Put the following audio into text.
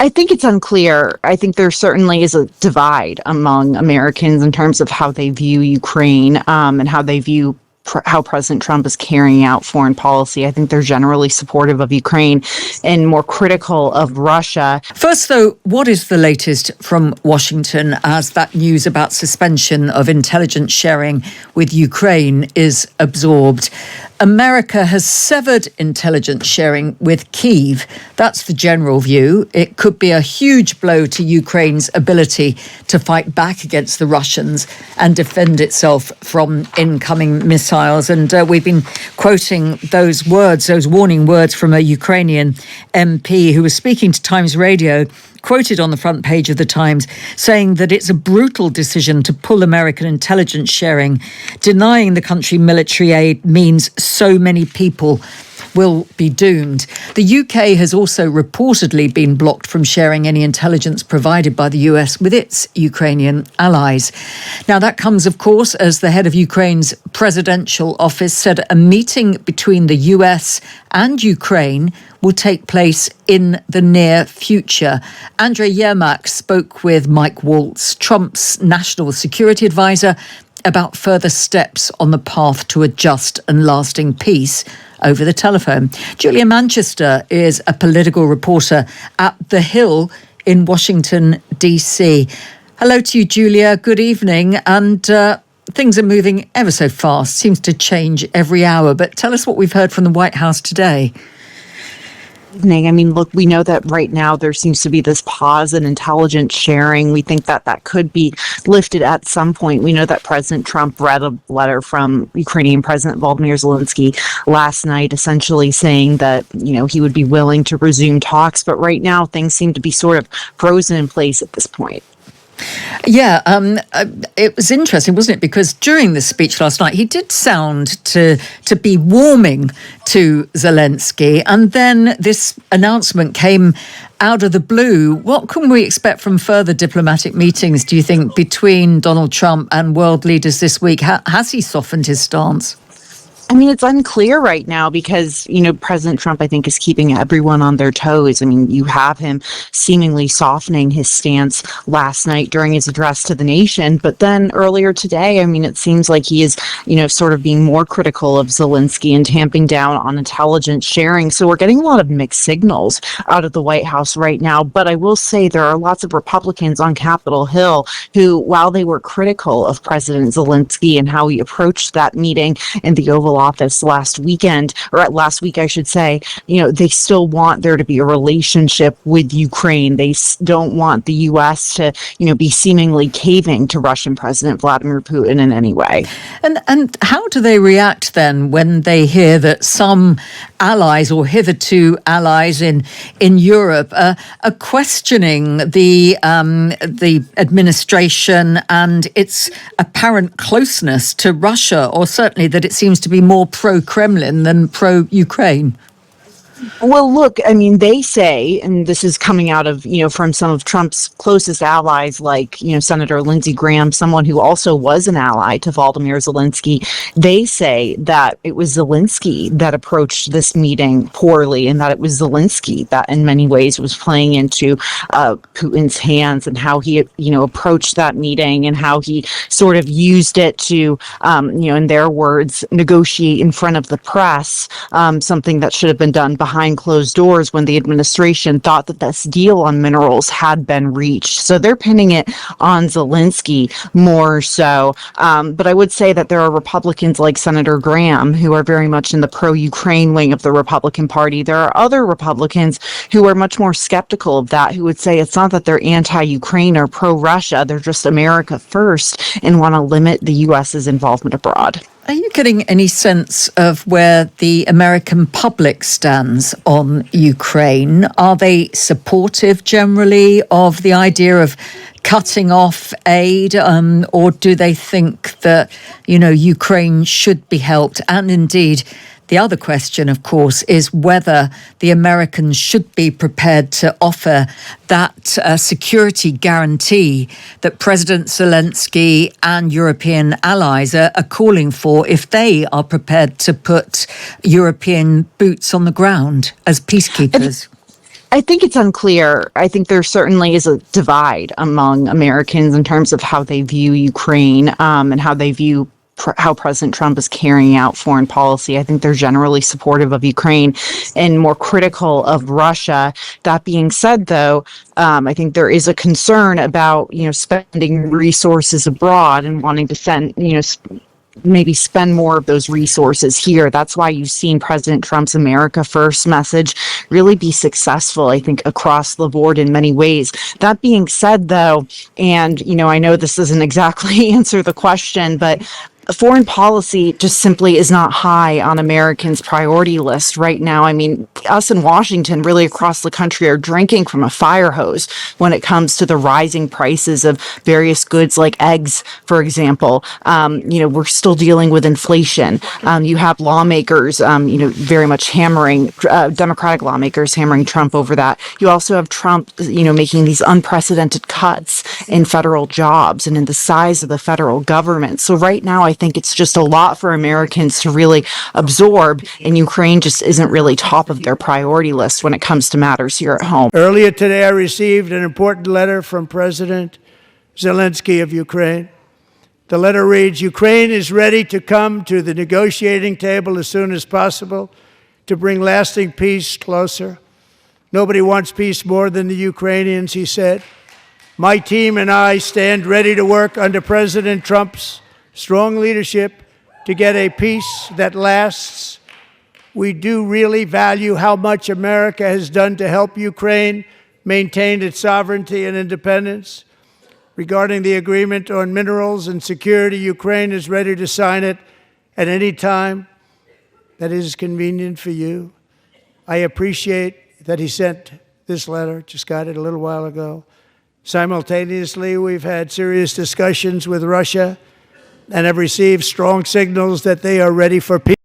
I think it's unclear. I think there certainly is a divide among Americans in terms of how they view Ukraine, and how they view how President Trump is carrying out foreign policy. I think they're generally supportive of Ukraine and more critical of Russia. First, though, what is the latest from Washington as that news about suspension of intelligence sharing with Ukraine is absorbed? America has severed intelligence sharing with Kyiv. That's the general view. It could be a huge blow to Ukraine's ability to fight back against the Russians and defend itself from incoming missiles. And we've been quoting those words, those warning words from a Ukrainian MP who was speaking to Times Radio, quoted on the front page of the Times, saying that it's a brutal decision to pull American intelligence sharing. Denying the country military aid means so many people will be doomed. The UK has also reportedly been blocked from sharing any intelligence provided by the US with its Ukrainian allies. Now, that comes, of course, as the head of Ukraine's presidential office said a meeting between the US and Ukraine will take place in the near future. Andrei Yermak spoke with Mike Waltz, Trump's national security advisor, about further steps on the path to a just and lasting peace over the telephone. Julia Manchester is a political reporter at The Hill in Washington, D.C. Hello to you, Julia. Good evening. And things are moving ever so fast, seems to change every hour. But tell us what we've heard from the White House today. I mean, look, we know that right now there seems to be this pause in intelligence sharing. We think that that could be lifted at some point. We know that President Trump read a letter from Ukrainian President Vladimir Zelensky last night, essentially saying that, he would be willing to resume talks. But right now, things seem to be sort of frozen in place at this point. Yeah, it was interesting, wasn't it? Because during the speech last night, he did sound to be warming to Zelensky. And then this announcement came out of the blue. What can we expect from further diplomatic meetings, do you think, between Donald Trump and world leaders this week? Has he softened his stance? I mean, it's unclear right now because, President Trump, I think, is keeping everyone on their toes. I mean, you have him seemingly softening his stance last night during his address to the nation. But then earlier today, I mean, it seems like he is, sort of being more critical of Zelensky and tamping down on intelligence sharing. So we're getting a lot of mixed signals out of the White House right now. But I will say there are lots of Republicans on Capitol Hill who, while they were critical of President Zelensky and how he approached that meeting in the Oval Office last week, I should say, they still want there to be a relationship with Ukraine. They don't want the U.S. to, be seemingly caving to Russian President Vladimir Putin in any way. And how do they react then when they hear that some allies or hitherto allies in Europe are questioning the administration and its apparent closeness to Russia, or certainly that it seems to be more pro-Kremlin than pro-Ukraine? Well, look, I mean, they say, and this is coming out of, from some of Trump's closest allies, like, Senator Lindsey Graham, someone who also was an ally to Volodymyr Zelensky. They say that it was Zelensky that approached this meeting poorly, and that it was Zelensky that in many ways was playing into Putin's hands, and how he, approached that meeting and how he sort of used it to, in their words, negotiate in front of the press, something that should have been done behind closed doors when the administration thought that this deal on minerals had been reached. So they're pinning it on Zelensky more so. But I would say that there are Republicans like Senator Graham who are very much in the pro-Ukraine wing of the Republican Party. There are other Republicans who are much more skeptical of that, who would say it's not that they're anti-Ukraine or pro-Russia, they're just America first and want to limit the U.S.'s involvement abroad. Are you getting any sense of where the American public stands on Ukraine? Are they supportive generally of the idea of cutting off aid, or do they think that, Ukraine should be helped? And indeed, the other question, of course, is whether the Americans should be prepared to offer that security guarantee that President Zelensky and European allies are calling for if they are prepared to put European boots on the ground as peacekeepers. I think it's unclear. I think there certainly is a divide among Americans in terms of how they view Ukraine, and how they view how President Trump is carrying out foreign policy. I think they're generally supportive of Ukraine and more critical of Russia. That being said, though, I think there is a concern about, spending resources abroad and wanting to send, maybe spend more of those resources here. That's why you've seen President Trump's America First message really be successful, I think, across the board in many ways. That being said, though, and, I know this doesn't exactly answer the question, but foreign policy just simply is not high on Americans' priority list right now. I mean, us in Washington, really across the country, are drinking from a fire hose when it comes to the rising prices of various goods like eggs, for example. We're still dealing with inflation. You have lawmakers, very much hammering, Democratic lawmakers hammering Trump over that. You also have Trump, making these unprecedented cuts in federal jobs and in the size of the federal government. So right now, I think it's just a lot for Americans to really absorb, and Ukraine just isn't really top of their priority list when it comes to matters here at home. Earlier today, I received an important letter from President Zelensky of Ukraine. The letter reads, "Ukraine is ready to come to the negotiating table as soon as possible to bring lasting peace closer. Nobody wants peace more than the Ukrainians," he said. "My team and I stand ready to work under President Trump's strong leadership to get a peace that lasts. We do really value how much America has done to help Ukraine maintain its sovereignty and independence. Regarding the agreement on minerals and security, Ukraine is ready to sign it at any time that is convenient for you." I appreciate that he sent this letter, just got it a little while ago. Simultaneously, we've had serious discussions with Russia and have received strong signals that they are ready for peace.